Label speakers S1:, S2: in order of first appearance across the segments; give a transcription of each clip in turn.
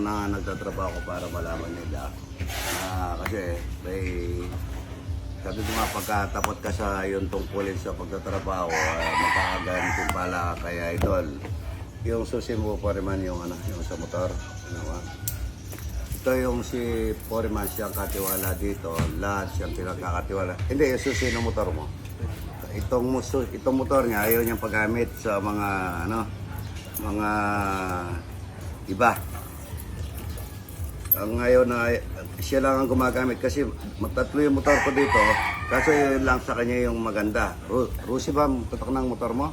S1: na nagtatrabaho ko para malaman nila. Kasi sabi ko nga, pagkatapot ka sa yung tungkulin sa pagtatrabaho, magkakaganting pala kaya idol. Yung susi mo Foreman, yung sa motor. Ito yung si Foreman, siyang katiwala dito. Lahat siyang pinagkakatiwala. Hindi, yung susi ng motor mo. Itong motor niya, ayaw niyang paggamit sa mga iba. Ngayon na siya lang ang gumagamit kasi magtatlo yung motor ko dito. Kaso yun lang sa kanya yung maganda. Rusi ba tutok ng motor mo?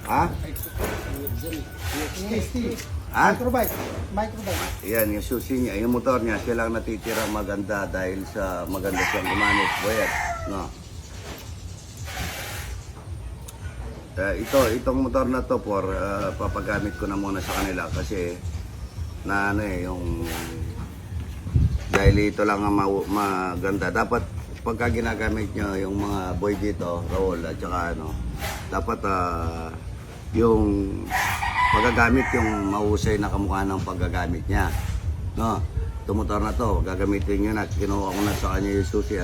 S1: Ha?
S2: Microbike.
S1: Yan, yung susi niya, yung motor niya, siya lang natitira maganda dahil sa maganda siyang gumamit. Boyet, no? Itong motor na to papagamit ko na muna sa kanila kasi yung dahil ito lang ang maganda. Dapat pagka ginagamit nyo yung mga boy dito, Raul at saka dapat yung paggagamit yung mahusay na kamukha ng paggagamit niya. No? Itong motor na to, gagamitin nyo na, kinuha ko na sa kanya yung susi,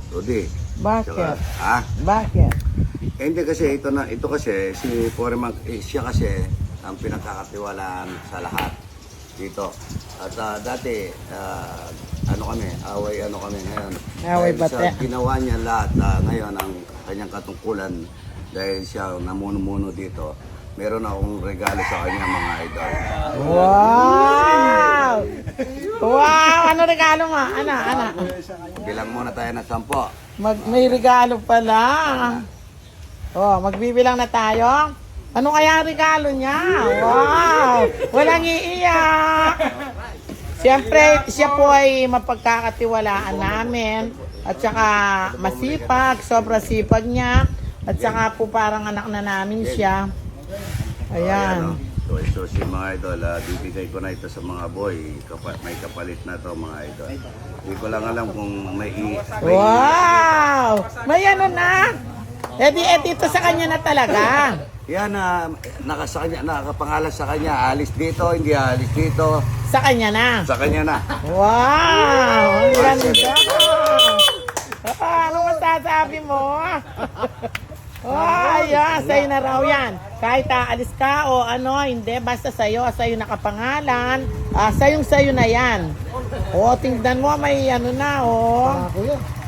S1: Rudy.
S2: Bakit?
S1: Saka,
S2: Bakit?
S1: Hindi kasi ito kasi si Foreman, siya kasi ang pinagkakatiwalaan sa lahat dito. At dati away kami ngayon.
S2: Away
S1: Dahil sa
S2: bate.
S1: ginawa niya lahat ngayon ang kanyang katungkulan dahil siya namuno-muno dito. Meron akong regalo sa kanya, mga idol.
S2: Wow! Wow! Ano regalo mo? Ano?
S1: Bilang muna tayo ng 10.
S2: May regalo pala. Magbibilang na tayo. Ano kaya ang regalo niya? Wow! Walang iiyak. Siyempre, siya po ay mapagkakatiwalaan namin. At saka masipag, sobra sipag niya. At saka po parang anak na namin siya. Ayan.
S1: So si mga idol, bibigay ko na ito sa mga boy. May kapalit na to, mga idol. Hindi ko lang alam kung may
S2: Wow! May ano na? Dito sa kanya na talaga.
S1: Yan, nakapangalan sa kanya. Alis dito, hindi alis dito.
S2: Sa kanya na.
S1: Sa kanya na.
S2: Wow! Ang ganda! Ano masasabi mo? Ayan, sa'yo na raw yan. Kahit aalis ka o hindi, basta sa'yo nakapangalan, sa'yo na yan. Tingnan mo, may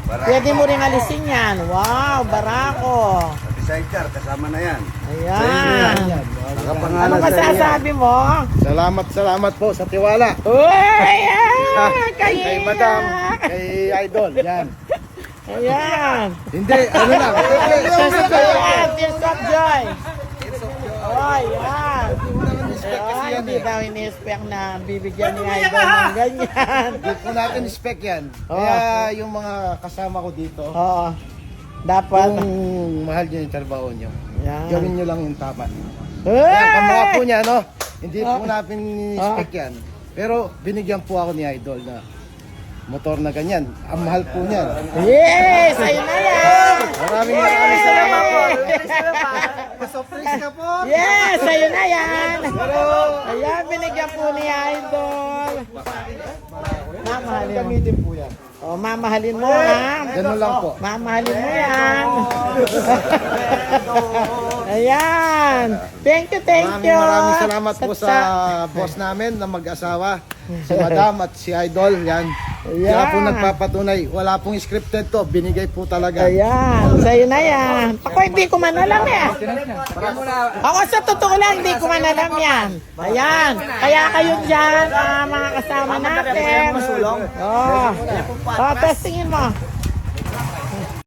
S2: pwede mo ring alisin yan. Wow, barako.
S1: Sidecar, kasama na yan.
S2: Ayan.
S1: Nakapangalan
S2: Ano masasabi mo?
S3: Salamat po sa tiwala.
S2: Uy!
S3: Kay Madam, kay Idol, yan.
S2: Ayan.
S3: Hindi, lang.
S2: Tears of joy. Yan. Hindi daw ini-expect na bibigyan ni Idol ng ganyan.
S3: Hindi po natin spec yan. Kaya yung mga kasama ko dito,
S2: Oo. Dapat.
S3: kung mahal nyo yung trabaho nyo,
S2: Yan.
S3: gawin nyo lang yung tama.
S2: Hey!
S3: Kaya kamukha po niya, hindi po natin spec yan. Pero binigyan po ako ni Idol na motor na ganyan. Ang mahal po niyan.
S2: Yes! Ayun na yan!
S3: Maraming salamat po.
S2: Surprise ka po! Yes! Ayun na yan! Ayan, binigyan po ni Idol. Mamahalin mo.
S3: Gamitin po yan.
S2: Mamahalin mo, ha?
S3: Ganun lang po.
S2: Mamahalin mo yan. Ayan. Thank you.
S3: Maraming salamat po sa boss namin na mag-asawa. Si Madam at si Idol, yan. Sila po nagpapatunay. Wala pong scripted to. Binigay po talaga.
S2: Ayan. Sa'yo na yan. Ako hindi ko man alam yan. Ako sa totoo lang, hindi ko man alam yan. Ayan. Kaya kayo dyan, mga kasama natin. Oh, testingin mo.